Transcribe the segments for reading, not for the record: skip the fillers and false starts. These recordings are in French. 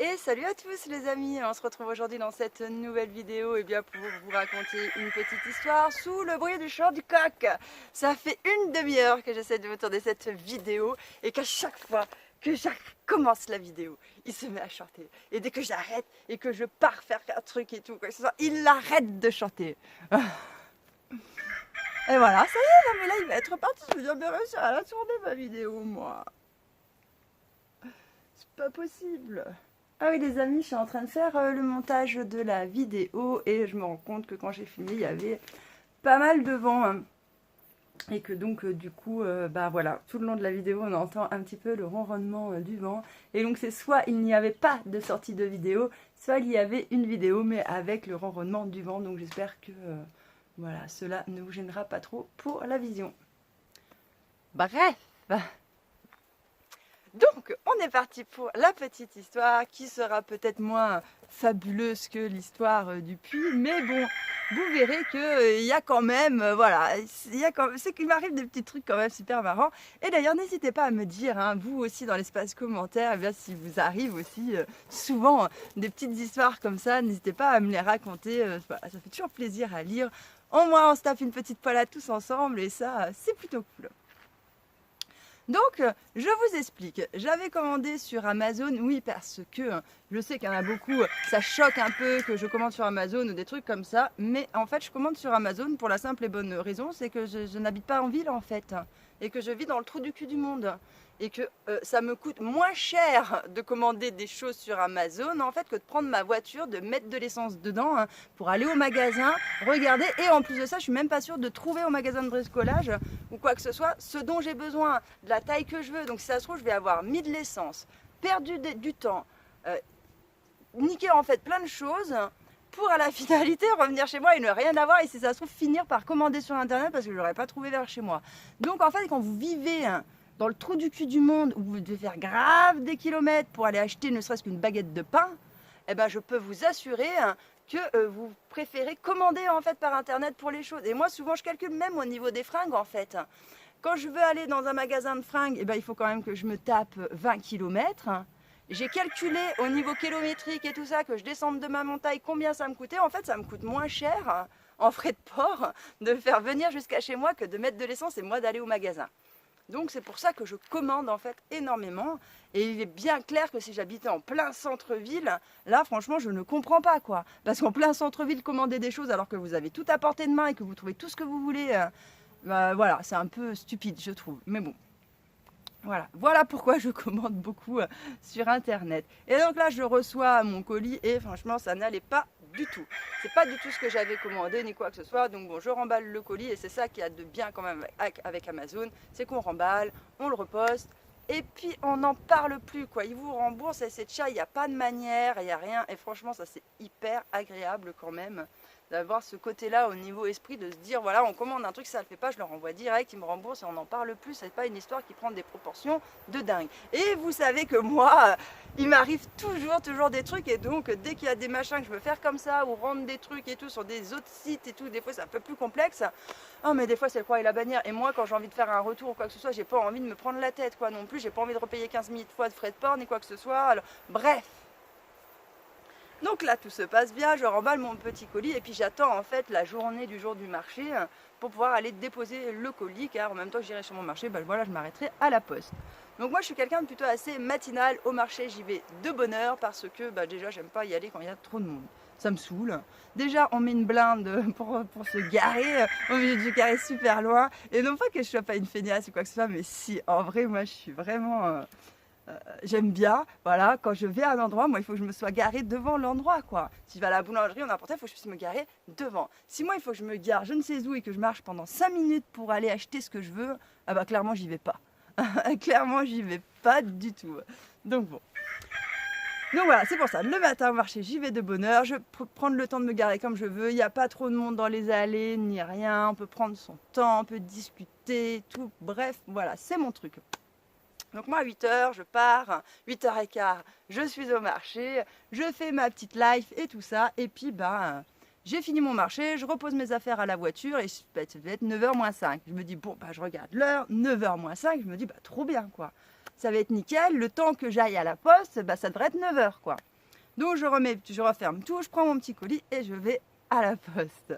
Et salut à tous les amis, on se retrouve aujourd'hui dans cette nouvelle vidéo pour vous raconter une petite histoire sous le bruit du chant du coq. Ça fait une demi-heure que j'essaie de vous tourner cette vidéo et qu'à chaque fois que je commence la vidéo, il se met à chanter. Et dès que j'arrête et que je pars faire un truc et tout, quoi que ce soit, il arrête de chanter. Et voilà, ça y est, non mais là il va être parti, je vais jamais réussir à la tourner ma vidéo moi. C'est pas possible. Ah oui les amis, je suis en train de faire le montage de la vidéo et je me rends compte que quand j'ai filmé, il y avait pas mal de vent. Hein. Et que donc du coup, voilà, tout le long de la vidéo, on entend un petit peu le ronronnement du vent. Et donc c'est soit il n'y avait pas de sortie de vidéo, soit il y avait une vidéo mais avec le ronronnement du vent. Donc j'espère que voilà, cela ne vous gênera pas trop pour la vision. Bref. Donc, on est parti pour la petite histoire qui sera peut-être moins fabuleuse que l'histoire du puits, mais bon, vous verrez qu'il y a quand même, voilà, c'est qu'il m'arrive des petits trucs quand même super marrants. Et d'ailleurs, n'hésitez pas à me dire, hein, vous aussi dans l'espace commentaire, si vous arrive aussi souvent des petites histoires comme ça, n'hésitez pas à me les raconter, voilà, ça fait toujours plaisir à lire. Au moins, on se tape une petite poilade tous ensemble et ça, c'est plutôt cool. Donc, je vous explique. J'avais commandé sur Amazon, oui, parce que je sais qu'il y en a beaucoup, ça choque un peu que je commande sur Amazon ou des trucs comme ça. Mais en fait, je commande sur Amazon pour la simple et bonne raison, c'est que je n'habite pas en ville en fait. Et que je vis dans le trou du cul du monde. Et que ça me coûte moins cher de commander des choses sur Amazon en fait que de prendre ma voiture, de mettre de l'essence dedans hein, pour aller au magasin, regarder. Et en plus de ça, je suis même pas sûre de trouver au magasin de bricolage ou quoi que ce soit ce dont j'ai besoin, de la taille que je veux. Donc si ça se trouve, je vais avoir mis de l'essence, perdu du temps, niqué en fait plein de choses pour à la finalité revenir chez moi et ne rien avoir et si ça se trouve finir par commander sur internet parce que je l'aurais pas trouvé vers chez moi. Donc en fait quand vous vivez dans le trou du cul du monde où vous devez faire grave des kilomètres pour aller acheter ne serait-ce qu'une baguette de pain, eh ben je peux vous assurer que vous préférez commander en fait par internet pour les choses. Et moi souvent je calcule même au niveau des fringues en fait. Quand je veux aller dans un magasin de fringues, eh ben, il faut quand même que je me tape 20 km. J'ai calculé au niveau kilométrique et tout ça, que je descende de ma montagne, combien ça me coûtait. En fait, ça me coûte moins cher en frais de port de faire venir jusqu'à chez moi que de mettre de l'essence et moi d'aller au magasin. Donc c'est pour ça que je commande en fait énormément. Et il est bien clair que si j'habitais en plein centre-ville, là franchement je ne comprends pas quoi. Parce qu'en plein centre-ville, commander des choses alors que vous avez tout à portée de main et que vous trouvez tout ce que vous voulez... voilà, c'est un peu stupide, je trouve. Mais bon, voilà pourquoi je commande beaucoup sur Internet. Et donc là, je reçois mon colis et franchement, ça n'allait pas du tout. C'est pas du tout ce que j'avais commandé ni quoi que ce soit. Donc bon, je remballe le colis et c'est ça qui a de bien quand même avec Amazon, c'est qu'on remballe, on le reposte. Et puis on n'en parle plus quoi, ils vous remboursent et c'est tcha, il n'y a pas de manière, il n'y a rien. Et franchement, ça c'est hyper agréable quand même d'avoir ce côté-là au niveau esprit, de se dire voilà, on commande un truc, ça le fait pas, je le renvoie direct, ils me remboursent et on n'en parle plus, c'est pas une histoire qui prend des proportions de dingue. Et vous savez que moi, il m'arrive toujours des trucs et donc dès qu'il y a des machins que je veux faire comme ça ou rendre des trucs et tout sur des autres sites et tout, des fois c'est un peu plus complexe. Oh mais des fois c'est le croix et la bannière et moi quand j'ai envie de faire un retour ou quoi que ce soit, j'ai pas envie de me prendre la tête quoi non plus, j'ai pas envie de repayer 15 000 fois de frais de port ni quoi que ce soit. Alors, bref. Donc là, tout se passe bien, je remballe mon petit colis et puis j'attends en fait la journée du jour du marché pour pouvoir aller déposer le colis car en même temps que j'irai sur mon marché, voilà, je m'arrêterai à la poste. Donc moi je suis quelqu'un de plutôt assez matinal, au marché j'y vais de bonne heure parce que déjà j'aime pas y aller quand il y a trop de monde. Ça me saoule. Déjà on met une blinde pour se garer, on met se garer super loin et non pas que je sois pas une feignasse ou quoi que ce soit mais si en vrai moi je suis vraiment... j'aime bien, voilà, quand je vais à un endroit, moi il faut que je me sois garée devant l'endroit quoi. Si je vais à la boulangerie ou n'importe où, il faut que je puisse me garer devant. Si moi il faut que je me gare je ne sais où et que je marche pendant 5 minutes pour aller acheter ce que je veux, ah bah clairement j'y vais pas. Clairement j'y vais pas du tout. Donc bon. Donc voilà, c'est pour ça, le matin au marché, j'y vais de bonne heure, je peux prendre le temps de me garer comme je veux, il n'y a pas trop de monde dans les allées, ni rien, on peut prendre son temps, on peut discuter, tout, bref, voilà, c'est mon truc. Donc moi à 8h, je pars, 8h15, je suis au marché, je fais ma petite life et tout ça. Et puis j'ai fini mon marché, je repose mes affaires à la voiture et ça va être 9h moins 5. Je me dis bon je regarde l'heure, 9h moins 5, je me dis trop bien quoi. Ça va être nickel, le temps que j'aille à la poste, ça devrait être 9h quoi. Donc je referme tout, je prends mon petit colis et je vais à la poste.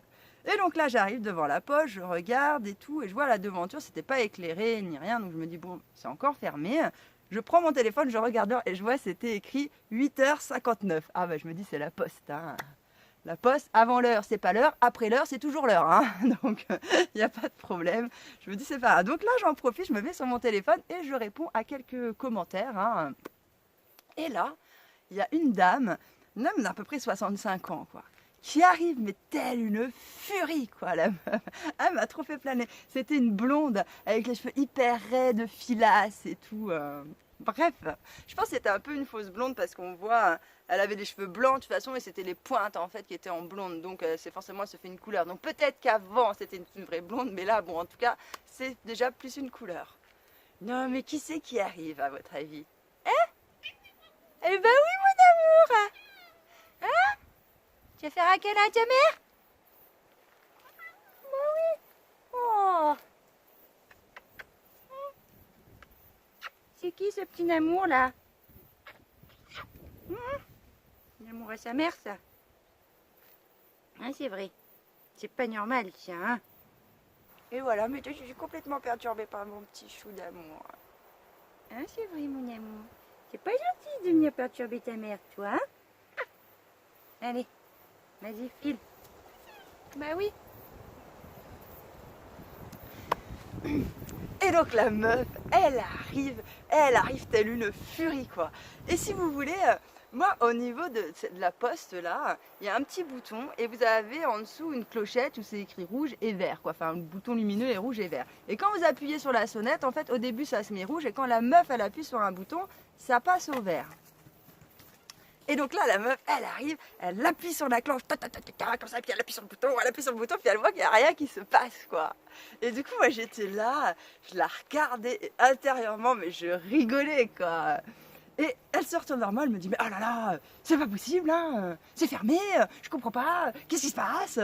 Et donc là j'arrive devant la poste, je regarde et tout, et je vois la devanture, c'était pas éclairé ni rien, donc je me dis bon, c'est encore fermé. Je prends mon téléphone, je regarde l'heure et je vois c'était écrit 8h59. Ah bah je me dis c'est la poste, hein. La poste, avant l'heure, c'est pas l'heure, après l'heure, c'est toujours l'heure, hein. Donc il n'y a pas de problème. Je me dis c'est pas grave. Donc là j'en profite, je me mets sur mon téléphone et je réponds à quelques commentaires, hein. Et là, il y a une dame d'à peu près 65 ans, quoi, qui arrive, mais telle une furie, quoi, la meuf. Elle m'a trop fait planer. C'était une blonde avec les cheveux hyper raides, filasses et tout. Bref, je pense que c'était un peu une fausse blonde parce qu'on voit, elle avait les cheveux blancs de toute façon et c'était les pointes en fait qui étaient en blonde. Donc c'est forcément, elle se fait une couleur. Donc peut-être qu'avant c'était une vraie blonde, mais là, bon, en tout cas, c'est déjà plus une couleur. Non, mais qui c'est qui arrive à votre avis? Eh ben oui, mon amour! Hein? Tu vas faire un câlin à ta mère? Ben oui! Oh! C'est qui ce petit amour là? L'amour à sa mère, ça? Hein, c'est vrai. C'est pas normal, tiens. Hein? Et voilà, mais je suis complètement perturbée par mon petit chou d'amour. Hein, c'est vrai, mon amour. C'est pas gentil de venir perturber ta mère, toi, hein? Allez, vas-y, file. Bah oui. Et donc la meuf, elle arrive telle une furie, quoi. Et si vous voulez, moi, au niveau de la poste, là, il y a un petit bouton et vous avez en dessous une clochette où c'est écrit rouge et vert, quoi. Enfin, un bouton lumineux est rouge et vert. Et quand vous appuyez sur la sonnette, en fait, au début, ça se met rouge et quand la meuf, elle appuie sur un bouton, ça passe au vert. Et donc là, la meuf, elle arrive, elle appuie sur la cloche, comme ça, puis elle appuie sur le bouton, puis elle voit qu'il n'y a rien qui se passe, quoi. Et du coup, moi, j'étais là, je la regardais, et intérieurement, mais je rigolais, quoi. Et elle se retourne vers moi, elle me dit, mais oh là là, c'est pas possible, hein, c'est fermé, je comprends pas, qu'est-ce qui se passe?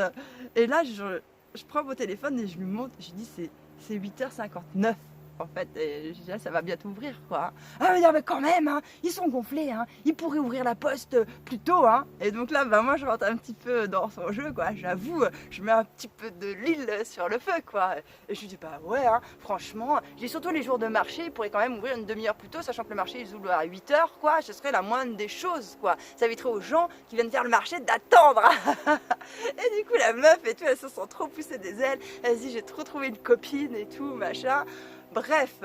Et là, je prends mon téléphone et je lui montre, je lui dis, c'est 8h59. En fait, et je dis, ah, ça va bientôt ouvrir, quoi. Ah, mais quand même, hein, ils sont gonflés, hein, ils pourraient ouvrir la poste plus tôt, hein. Et donc là, bah, moi, je rentre un petit peu dans son jeu, quoi. J'avoue, je mets un petit peu de l'huile sur le feu, quoi. Et je lui dis, bah ouais, hein, franchement, j'ai surtout les jours de marché, ils pourraient quand même ouvrir une demi-heure plus tôt, sachant que le marché, ils ouvrent à 8h, quoi. Ce serait la moindre des choses, quoi. Ça éviterait aux gens qui viennent faire le marché d'attendre. Et du coup, la meuf et tout, elles se sont trop poussées des ailes. Elle se dit, j'ai trop trouvé une copine et tout, machin. Bref,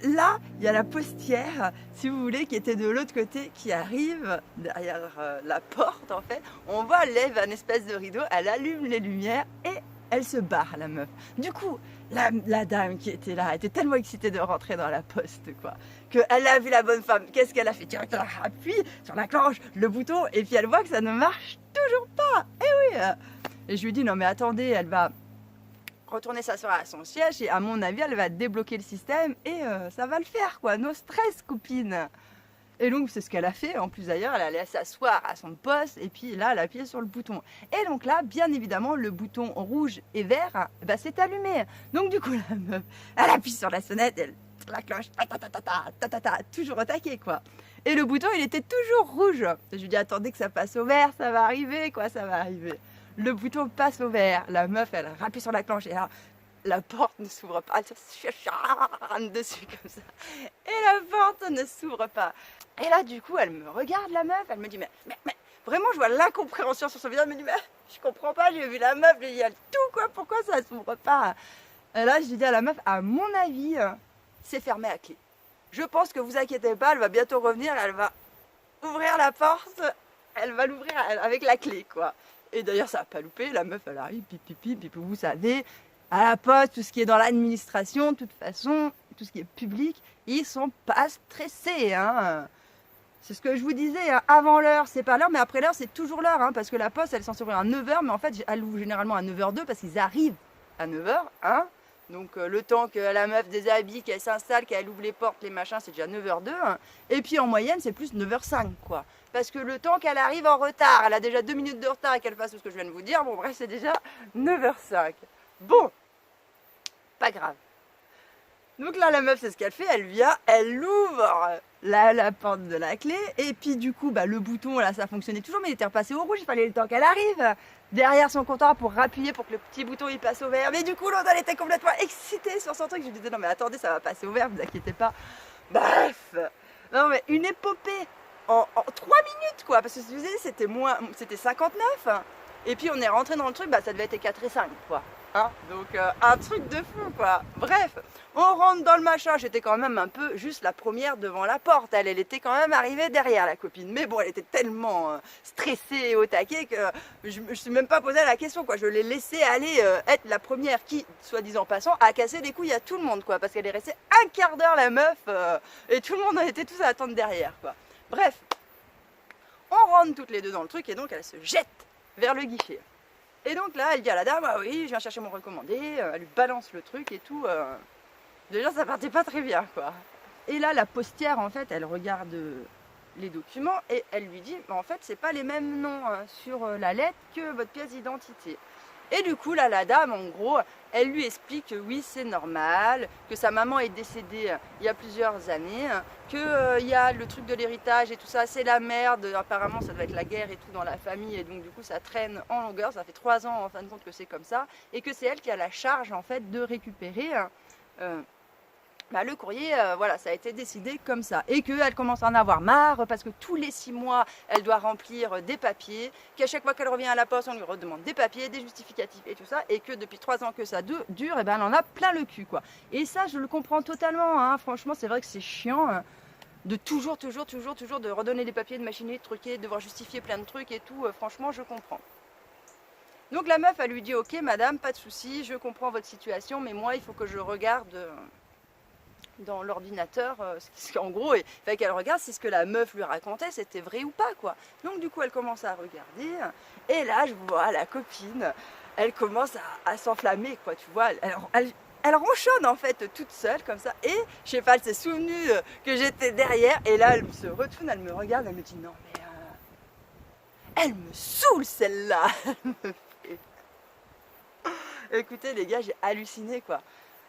là, il y a la postière, si vous voulez, qui était de l'autre côté, qui arrive derrière la porte, en fait. On voit, elle lève un espèce de rideau, elle allume les lumières et elle se barre, la meuf. Du coup, la dame qui était là était tellement excitée de rentrer dans la poste, quoi, qu'elle a vu la bonne femme. Qu'est-ce qu'elle a fait? Tiens, elle appuie sur la cloche, le bouton, et puis elle voit que ça ne marche toujours pas. Eh oui. Et je lui dis, non mais attendez, elle va retourner s'asseoir à son siège et à mon avis elle va débloquer le système et ça va le faire, quoi, no stress, copine. Et donc c'est ce qu'elle a fait, en plus d'ailleurs elle allait s'asseoir à son poste et puis là elle a appuyé sur le bouton. Et donc là bien évidemment le bouton rouge et vert bah, s'est allumé. Donc du coup la meuf elle appuie sur la sonnette, la cloche, toujours au taquet, quoi. Et le bouton il était toujours rouge. Je lui dis attendez que ça passe au vert, ça va arriver, quoi, ça va arriver. Le bouton passe au vert, la meuf elle appuie sur la cloche et là la porte ne s'ouvre pas, elle se dessus comme ça et la porte ne s'ouvre pas. Et là du coup elle me regarde, la meuf, elle me dit mais vraiment je vois l'incompréhension sur son visage, elle me dit mais je comprends pas, j'ai vu la meuf, il y a tout, quoi, pourquoi ça s'ouvre pas? Et là je lui dis à la meuf, à mon avis c'est fermé à clé. Je pense que vous inquiétez pas, elle va bientôt revenir, elle va ouvrir la porte, elle va l'ouvrir avec la clé, quoi. Et d'ailleurs, ça n'a pas loupé, la meuf, elle arrive, pipi, vous savez, à la poste, tout ce qui est dans l'administration, de toute façon, tout ce qui est public, ils sont pas stressés, hein. C'est ce que je vous disais, hein. Avant l'heure, c'est pas l'heure, mais après l'heure, c'est toujours l'heure, hein, parce que la poste, elle est censée ouvrir à 9h, mais en fait, elle ouvre généralement à 9h02, parce qu'ils arrivent à 9h, hein. Donc le temps que la meuf déshabille, qu'elle s'installe, qu'elle ouvre les portes, les machins, c'est déjà 9h02. Hein. Et puis en moyenne, c'est plus 9h05, quoi. Parce que le temps qu'elle arrive en retard, elle a déjà 2 minutes de retard et qu'elle fasse tout ce que je viens de vous dire, bon bref, c'est déjà 9h05. Bon, pas grave. Donc là, la meuf, c'est ce qu'elle fait, elle vient, elle ouvre la porte de la clé, et puis du coup, bah, le bouton, là, ça fonctionnait toujours, mais il était repassé au rouge, il fallait le temps qu'elle arrive derrière son comptoir pour appuyer pour que le petit bouton il passe au vert. Mais du coup, l'autre, elle était complètement excitée sur son truc. Je lui disais, non mais attendez, ça va passer au vert, vous inquiétez pas. Bref, non mais une épopée en 3 minutes, quoi, parce que je disais, c'était 59, hein. Et puis on est rentré dans le truc, bah ça devait être 4 et 5, quoi. Hein, donc un truc de fou, quoi. Bref, on rentre dans le machin. J'étais quand même un peu juste la première devant la porte. Elle était quand même arrivée derrière, la copine. Mais bon, elle était tellement stressée et au taquet que je me suis même pas posé la question, quoi. Je l'ai laissée aller être la première qui, soi-disant passant, a cassé des couilles à tout le monde, quoi. Parce qu'elle est restée un quart d'heure, la meuf, et tout le monde en était tous à attendre derrière, quoi. Bref, on rentre toutes les deux dans le truc et donc elle se jette vers le guichet. Et donc là, elle dit à la dame, ah oui, je viens chercher mon recommandé, elle lui balance le truc et tout. Déjà, ça partait pas très bien, quoi. Et là, la postière, en fait, elle regarde les documents et elle lui dit, en fait, c'est pas les mêmes noms sur la lettre que votre pièce d'identité. Et du coup, là, la dame, en gros, elle lui explique que oui, c'est normal, que sa maman est décédée il y a plusieurs années, qu'il y a le truc de l'héritage et tout ça, c'est la merde, apparemment ça doit être la guerre et tout dans la famille, et donc du coup ça traîne en longueur, ça fait 3 ans en fin de compte que c'est comme ça, et que c'est elle qui a la charge en fait de récupérer le courrier, voilà, ça a été décidé comme ça. Et qu'elle commence à en avoir marre parce que tous les 6 mois, elle doit remplir des papiers, qu'à chaque fois qu'elle revient à la poste, on lui redemande des papiers, des justificatifs et tout ça, et que depuis 3 ans que ça dure, et ben elle en a plein le cul, quoi. Et ça, je le comprends totalement, hein. Franchement, c'est vrai que c'est chiant de toujours de redonner des papiers, de machiner, de truquer, de devoir justifier plein de trucs et tout. Franchement, je comprends. Donc la meuf, elle lui dit, ok madame, pas de souci, je comprends votre situation, mais moi, il faut que je regarde dans l'ordinateur, en gros, il fallait qu'elle regarde si ce que la meuf lui racontait c'était vrai ou pas, quoi. Donc du coup elle commence à regarder, et là je vois la copine, elle commence à s'enflammer, quoi, tu vois, elle ronchonne en fait toute seule comme ça, et je sais pas, elle s'est souvenue que j'étais derrière, et là elle se retourne, elle me regarde, elle me dit non mais elle me saoule celle-là. Écoutez les gars, j'ai halluciné, quoi.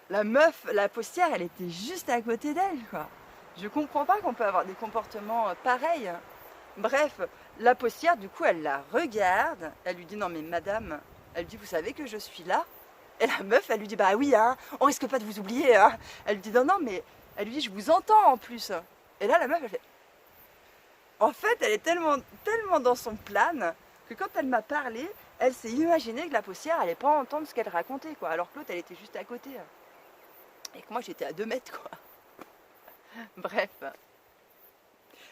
La meuf, la postière, elle était juste à côté d'elle, quoi. Je comprends pas qu'on peut avoir des comportements pareils. Bref, la postière, du coup, elle la regarde. Elle lui dit, non mais madame, elle dit, vous savez que je suis là? Et la meuf, elle lui dit, bah oui, hein, on risque pas de vous oublier, hein. Elle lui dit, non, non, mais elle lui dit, je vous entends en plus. Et là, la meuf, elle fait... En fait, elle est tellement dans son plan que quand elle m'a parlé, elle s'est imaginée que la postière allait pas entendre ce qu'elle racontait, quoi. Alors que l'autre, elle était juste à côté. Et que moi j'étais à 2 mètres, quoi. Bref.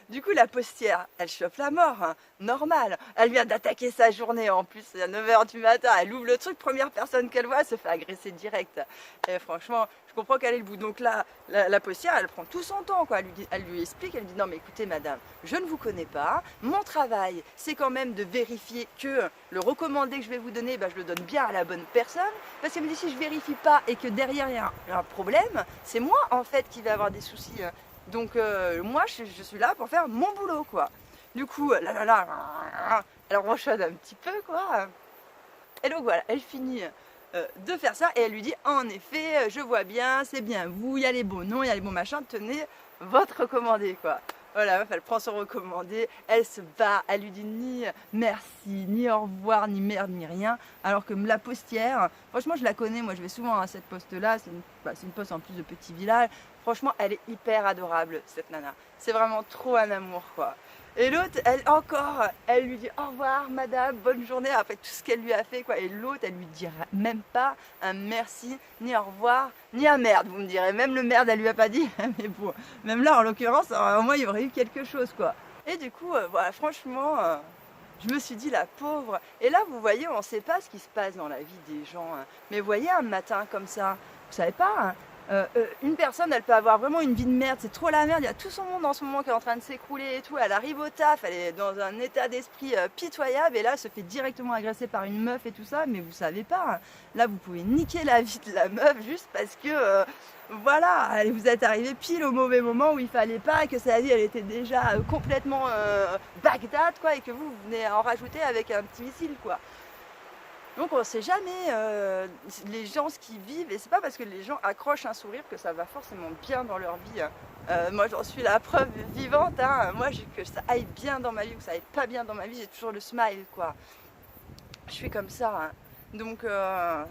Du coup la postière, elle chope la mort, hein. Normal. Elle vient d'attaquer sa journée en plus, à 9h du matin, elle ouvre le truc, première personne qu'elle voit, elle se fait agresser direct. Et franchement, je comprends qu'elle est le bout. Donc là, la postière, elle prend tout son temps, quoi. Elle lui explique, elle lui dit non mais écoutez madame, je ne vous connais pas, mon travail c'est quand même de vérifier que le recommandé que je vais vous donner, bah, je le donne bien à la bonne personne, parce qu'elle me dit si je vérifie pas et que derrière il y a un problème, c'est moi en fait qui vais avoir des soucis. Donc moi je suis là pour faire mon boulot, quoi. Du coup, elle ronchonne un petit peu, quoi. Et donc voilà, elle finit de faire ça et elle lui dit en effet, je vois bien, c'est bien vous, il y a les bons noms, il y a les bons machins, tenez votre recommandé, quoi. Voilà, elle prend son recommandé, elle se bat, elle lui dit ni merci, ni au revoir, ni merde, ni rien. Alors que la postière, franchement je la connais, moi je vais souvent à cette poste-là, c'est une poste en plus de petit village. Franchement, elle est hyper adorable, cette nana. C'est vraiment trop un amour, quoi. Et l'autre, elle lui dit au revoir, madame, bonne journée, après tout ce qu'elle lui a fait, quoi. Et l'autre, elle lui dira même pas un merci, ni au revoir, ni un merde, vous me direz. Même le merde, elle lui a pas dit. Mais bon, même là, en l'occurrence, au moins, il y aurait eu quelque chose, quoi. Et du coup, voilà, franchement, je me suis dit, la pauvre. Et là, vous voyez, on ne sait pas ce qui se passe dans la vie des gens. Hein. Mais vous voyez, un matin comme ça, vous savez pas, hein, une personne, elle peut avoir vraiment une vie de merde, c'est trop la merde, il y a tout son monde en ce moment qui est en train de s'écrouler et tout, elle arrive au taf, elle est dans un état d'esprit pitoyable, et là elle se fait directement agresser par une meuf et tout ça, mais vous savez pas, hein, là vous pouvez niquer la vie de la meuf juste parce que voilà, vous êtes arrivé pile au mauvais moment où il fallait pas, que sa vie elle était déjà complètement Bagdad, quoi, et que vous venez en rajouter avec un petit missile, quoi. Donc on ne sait jamais les gens ce qu'ils vivent, et c'est pas parce que les gens accrochent un sourire que ça va forcément bien dans leur vie. Hein. Moi j'en suis la preuve vivante, hein. Moi que ça aille bien dans ma vie ou que ça aille pas bien dans ma vie, j'ai toujours le smile quoi. Je suis comme ça. Hein. Donc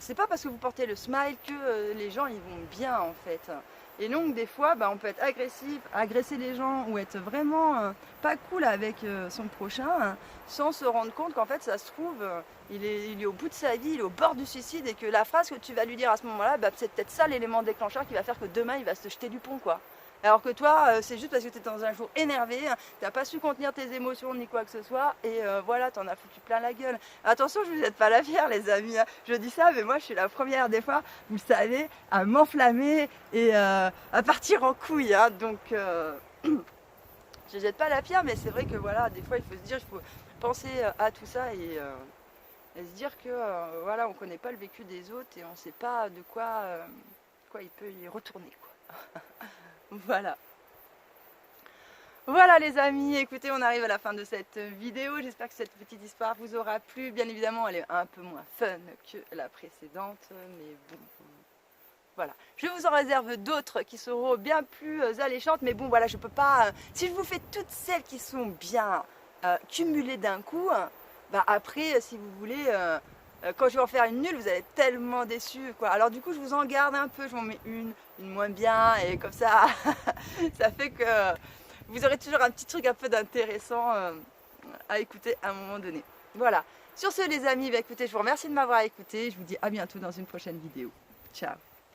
c'est pas parce que vous portez le smile que les gens ils vont bien en fait. Et donc des fois on peut être agressif, agresser les gens ou être vraiment pas cool avec son prochain hein, sans se rendre compte qu'en fait ça se trouve il est au bout de sa vie, il est au bord du suicide et que la phrase que tu vas lui dire à ce moment-là, c'est peut-être ça l'élément déclencheur qui va faire que demain il va se jeter du pont quoi. Alors que toi, c'est juste parce que tu es dans un jour énervé, tu n'as pas su contenir tes émotions ni quoi que ce soit, et voilà, t'en as foutu plein la gueule. Attention, je vous jette pas la pierre, les amis. Hein. Je dis ça, mais moi, je suis la première des fois, vous le savez, à m'enflammer et à partir en couille. Hein. Donc, je jette pas la pierre, mais c'est vrai que voilà, des fois, il faut se dire, il faut penser à tout ça et se dire que voilà, on connaît pas le vécu des autres et on sait pas de quoi il peut y retourner, quoi. Voilà. Voilà les amis, écoutez, on arrive à la fin de cette vidéo. J'espère que cette petite histoire vous aura plu. Bien évidemment, elle est un peu moins fun que la précédente, mais bon, voilà. Je vous en réserve d'autres qui seront bien plus alléchantes, mais bon, voilà, je peux pas... si je vous fais toutes celles qui sont bien cumulées d'un coup, après, si vous voulez... quand je vais en faire une nulle, vous allez être tellement déçus, quoi. Alors du coup, je vous en garde un peu, je vous en mets une moins bien, et comme ça, ça fait que vous aurez toujours un petit truc un peu d'intéressant à écouter à un moment donné. Voilà. Sur ce, les amis, écoutez, je vous remercie de m'avoir écouté. Je vous dis à bientôt dans une prochaine vidéo. Ciao.